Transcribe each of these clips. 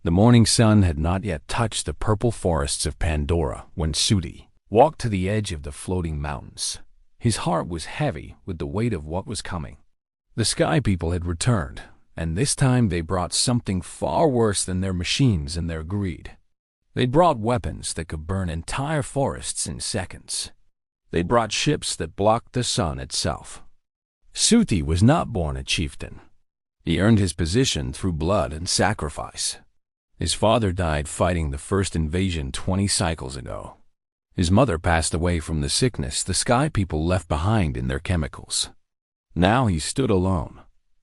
The morning sun had not yet touched the purple forests of Pandora when Sooty walked to the edge of the floating mountains. His heart was heavy with the weight of what was coming. The Sky People had returned, and this time they brought something far worse than their machines and their greed. They brought weapons that could burn entire forests in seconds. They brought ships that blocked the sun itself. Sooty was not born a chieftain. He earned his position through blood and sacrifice. His father died fighting the first invasion 20 cycles ago. His mother passed away from the sickness the Sky People left behind in their chemicals. Now he stood alone,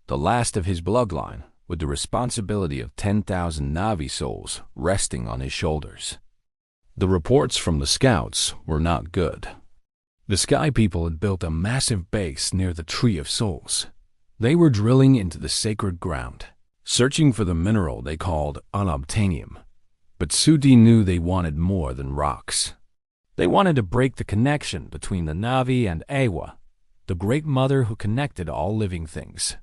the last of his bloodline, with the responsibility of 10,000 Na'vi souls resting on his shoulders. The reports from the scouts were not good. The Sky People had built a massive base near the Tree of Souls. They were drilling into the sacred ground, searching for the mineral they called unobtainium. But Sooty knew they wanted more than rocks. They wanted to break the connection between the Na'vi and Ewa, the great mother who connected all living things.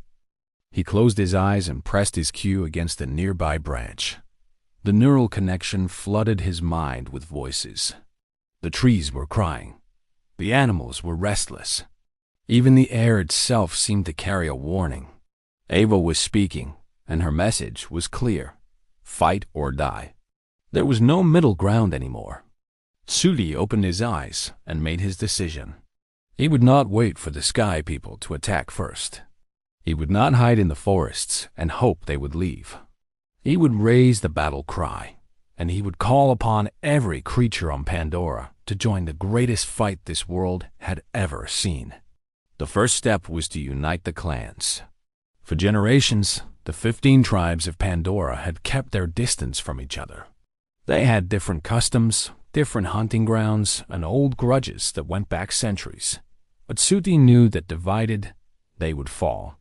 He closed his eyes and pressed his cue against a nearby branch. The neural connection flooded his mind with voices. The trees were crying. The animals were restless. Even the air itself seemed to carry a warning. Ava was speaking, and her message was clear. Fight or die. There was no middle ground anymore. Sooty opened his eyes and made his decision. He would not wait for the Sky People to attack first. He would not hide in the forests and hope they would leave. He would raise the battle cry, and he would call upon every creature on Pandora to join the greatest fight this world had ever seen. The first step was to unite the clans. For generations, the 15 tribes of Pandora had kept their distance from each other. They had different customs, different hunting grounds, and old grudges that went back centuries. But Sooty knew that divided, they would fall.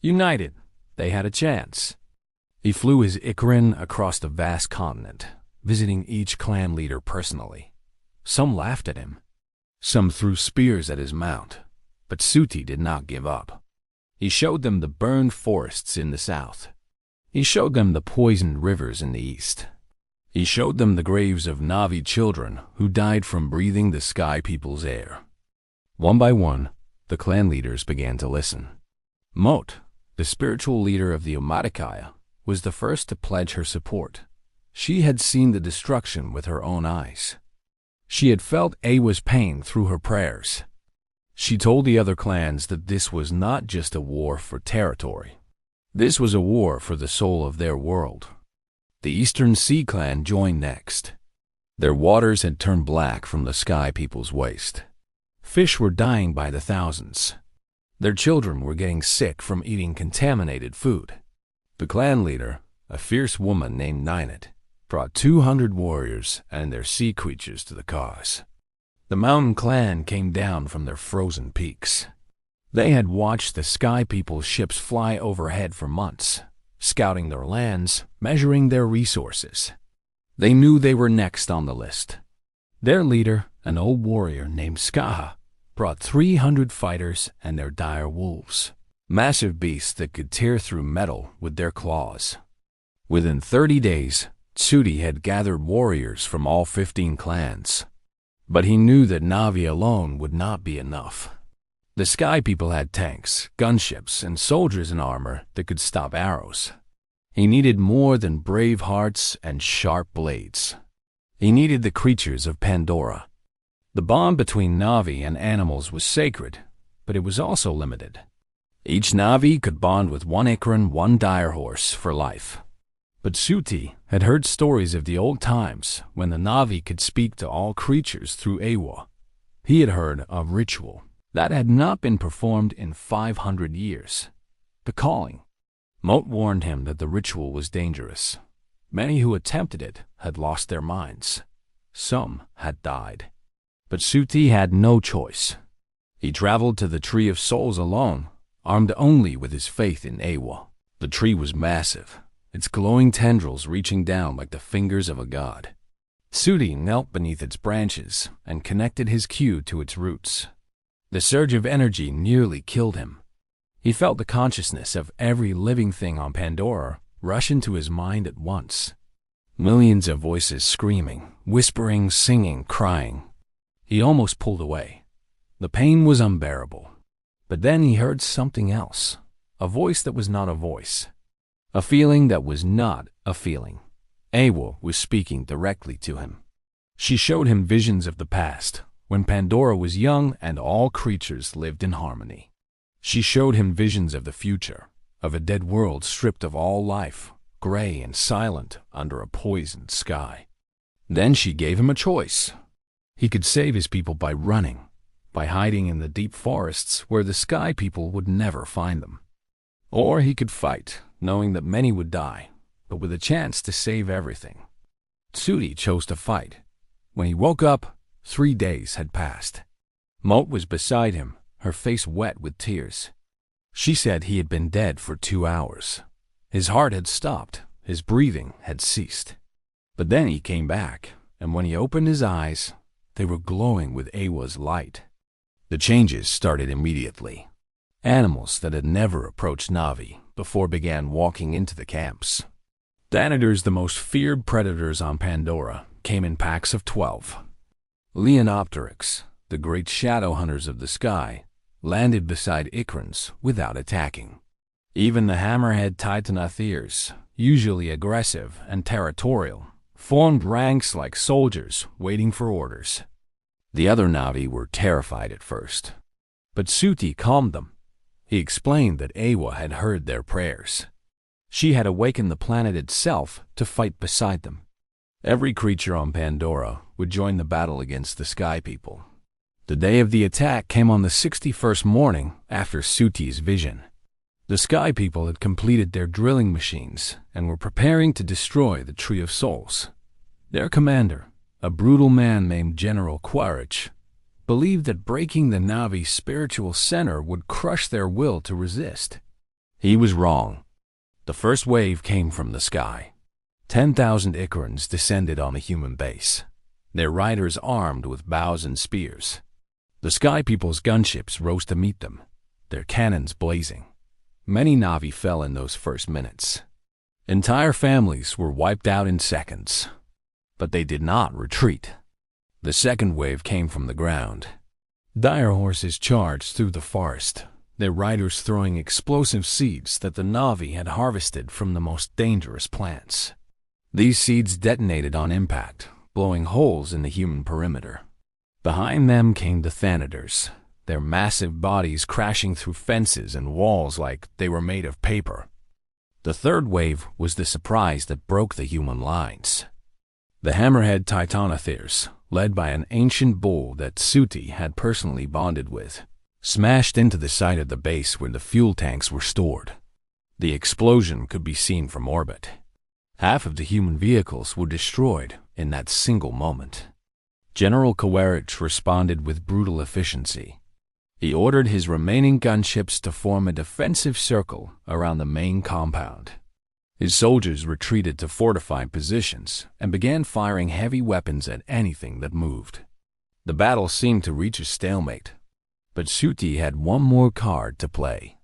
United, they had a chance. He flew his Ikarin across the vast continent, visiting each clan leader personally. Some laughed at him. Some threw spears at his mount. But Sooty did not give up. He showed them the burned forests in the south. He showed them the poisoned rivers in the east. He showed them the graves of Na'vi children who died from breathing the Sky People's air. One by one, the clan leaders began to listen. Moat, the spiritual leader of the Umatikaya, was the first to pledge her support. She had seen the destruction with her own eyes. She had felt Ewa's pain through her prayers. She told the other clans that this was not just a war for territory. This was a war for the soul of their world. The Eastern Sea Clan joined next. Their waters had turned black from the Sky People's waste. Fish were dying by the thousands. Their children were getting sick from eating contaminated food. The clan leader, a fierce woman named Ninit, brought 200 warriors and their sea creatures to the cause. The Mountain Clan came down from their frozen peaks. They had watched the Sky People's ships fly overhead for months, scouting their lands, measuring their resources. They knew they were next on the list. Their leader, an old warrior named Skaha, brought 300 fighters and their dire wolves, massive beasts that could tear through metal with their claws. Within 30 days, Sooty had gathered warriors from all 15 clans. But he knew that Na'vi alone would not be enough. The Sky People had tanks, gunships, and soldiers in armor that could stop arrows. He needed more than brave hearts and sharp blades. He needed the creatures of Pandora. The bond between Na'vi and animals was sacred, but it was also limited. Each Na'vi could bond with one Ikarin, one dire horse for life. But Sooty had heard stories of the old times when the Na'vi could speak to all creatures through Ewa. He had heard of ritual that had not been performed in 500 years. The calling. Moat warned him that the ritual was dangerous. Many who attempted it had lost their minds. Some had died. But Sooty had no choice. He traveled to the Tree of Souls alone, armed only with his faith in Ewa. The tree was massive, its glowing tendrils reaching down like the fingers of a god. Sooty knelt beneath its branches and connected his cue to its roots. The surge of energy nearly killed him. He felt the consciousness of every living thing on Pandora rush into his mind at once. Millions of voices screaming, whispering, singing, crying. He almost pulled away. The pain was unbearable. But then he heard something else, a voice that was not a voice, a feeling that was not a feeling. HFY was speaking directly to him. She showed him visions of the past, when Pandora was young and all creatures lived in harmony. She showed him visions of the future, of a dead world stripped of all life, gray and silent under a poisoned sky. Then she gave him a choice. He could save his people by running, by hiding in the deep forests where the Sky People would never find them. Or he could fight, knowing that many would die, but with a chance to save everything. Sooty chose to fight. When he woke up, 3 days had passed. Moat was beside him, her face wet with tears. She said he had been dead for 2 hours. His heart had stopped, his breathing had ceased. But then he came back, and when he opened his eyes, they were glowing with HFY's light. The changes started immediately. Animals that had never approached Na'vi before began walking into the camps. Thanators, the most feared predators on Pandora, came in packs of 12. Leonopteryx, the great shadow hunters of the sky, landed beside Ikrans without attacking. Even the hammerhead Titanotheres, usually aggressive and territorial, formed ranks like soldiers waiting for orders. The other Na'vi were terrified at first, but Sooty calmed them. He explained that HFY had heard their prayers. She had awakened the planet itself to fight beside them. Every creature on Pandora would join the battle against the Sky People. The day of the attack came on the 61st morning after Sooty's vision. The Sky People had completed their drilling machines and were preparing to destroy the Tree of Souls. Their commander, a brutal man named General Quaritch, believed that breaking the Na'vi's spiritual center would crush their will to resist. He was wrong. The first wave came from the sky. 10,000 Ikrans descended on the human base, their riders armed with bows and spears. The Sky People's gunships rose to meet them, their cannons blazing. Many Na'vi fell in those first minutes. Entire families were wiped out in seconds. But they did not retreat. The second wave came from the ground. Dire horses charged through the forest, their riders throwing explosive seeds that the Na'vi had harvested from the most dangerous plants. These seeds detonated on impact, blowing holes in the human perimeter. Behind them came the Thanators, their massive bodies crashing through fences and walls like they were made of paper. The third wave was the surprise that broke the human lines. The hammerhead Titanotheres, led by an ancient bull that Sooty had personally bonded with, smashed into the side of the base where the fuel tanks were stored. The explosion could be seen from orbit. Half of the human vehicles were destroyed in that single moment. General Quaritch responded with brutal efficiency. He ordered his remaining gunships to form a defensive circle around the main compound. His soldiers retreated to fortified positions and began firing heavy weapons at anything that moved. The battle seemed to reach a stalemate, but Sooty had one more card to play.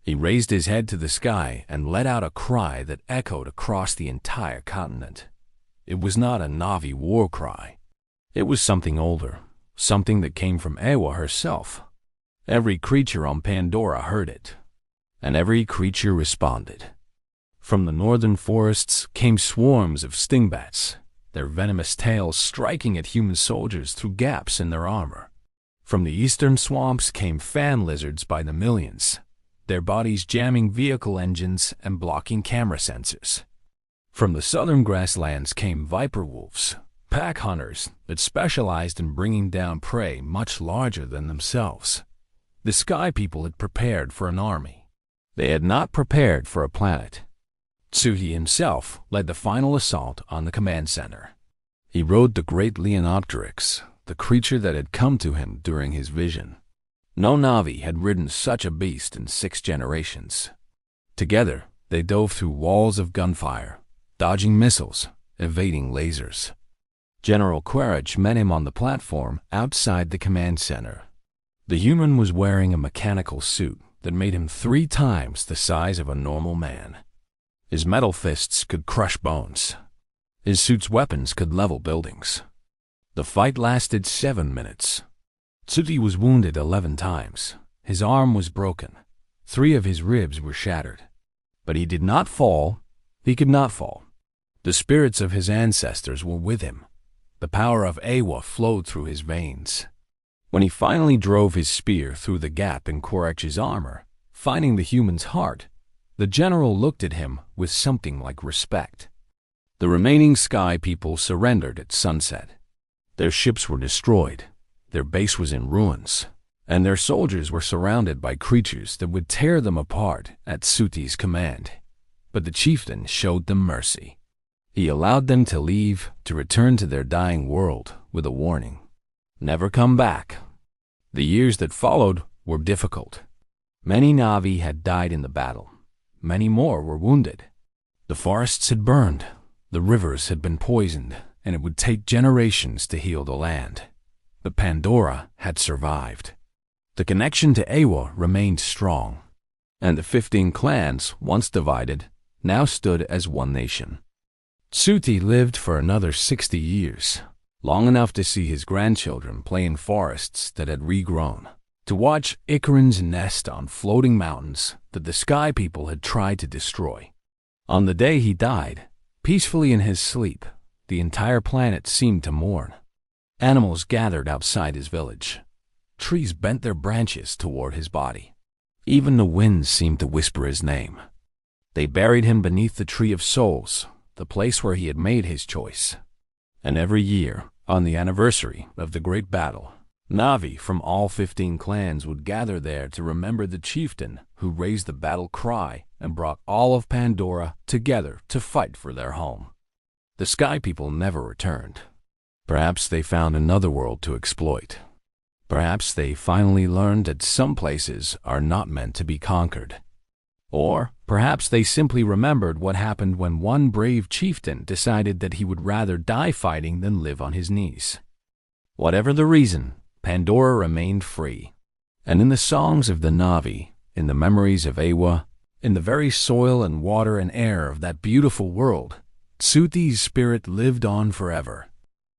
He raised his head to the sky and let out a cry that echoed across the entire continent. It was not a Na'vi war cry. It was something older, something that came from HFY herself. Every creature on Pandora heard it, and every creature responded. From the northern forests came swarms of stingbats, their venomous tails striking at human soldiers through gaps in their armor. From the eastern swamps came fan lizards by the millions, their bodies jamming vehicle engines and blocking camera sensors. From the southern grasslands came viper wolves, pack hunters that specialized in bringing down prey much larger than themselves. The Sky People had prepared for an army. They had not prepared for a planet. Sooty himself led the final assault on the command center. He rode the great Leonopteryx, the creature that had come to him during his vision. No Na'vi had ridden such a beast in 6 generations. Together, they dove through walls of gunfire, dodging missiles, evading lasers. General Quaritch met him on the platform outside the command center. The human was wearing a mechanical suit that made him 3 times the size of a normal man. His metal fists could crush bones. His suit's weapons could level buildings. The fight lasted 7 minutes. Sooty was wounded 11 times. His arm was broken. 3 of his ribs were shattered. But he did not fall. He could not fall. The spirits of his ancestors were with him. The power of Eywa flowed through his veins. When he finally drove his spear through the gap in Korach's armor, finding the human's heart, the general looked at him with something like respect. The remaining Sky people surrendered at sunset. Their ships were destroyed, their base was in ruins, and their soldiers were surrounded by creatures that would tear them apart at Sooty's command. But the chieftain showed them mercy. He allowed them to leave, to return to their dying world with a warning. Never come back. The years that followed were difficult. Many Na'vi had died in the battle. Many more were wounded. The forests had burned. The rivers had been poisoned, and it would take generations to heal the land. But Pandora had survived. The connection to Eywa remained strong, and the 15 clans, once divided, now stood as one nation. Sooty lived for another 60 years, long enough to see his grandchildren play in forests that had regrown, to watch Icarin's nest on floating mountains that the Sky people had tried to destroy. On the day he died, peacefully in his sleep, the entire planet seemed to mourn. Animals gathered outside his village. Trees bent their branches toward his body. Even the winds seemed to whisper his name. They buried him beneath the Tree of Souls, the place where he had made his choice. And every year, on the anniversary of the great battle, Na'vi from all 15 clans would gather there to remember the chieftain who raised the battle cry and brought all of Pandora together to fight for their home. The Sky people never returned. Perhaps they found another world to exploit. Perhaps they finally learned that some places are not meant to be conquered. Or perhaps they simply remembered what happened when one brave chieftain decided that he would rather die fighting than live on his knees. Whatever the reason, Pandora remained free. And in the songs of the Na'vi, in the memories of Eywa, in the very soil and water and air of that beautiful world, Sooty's spirit lived on forever.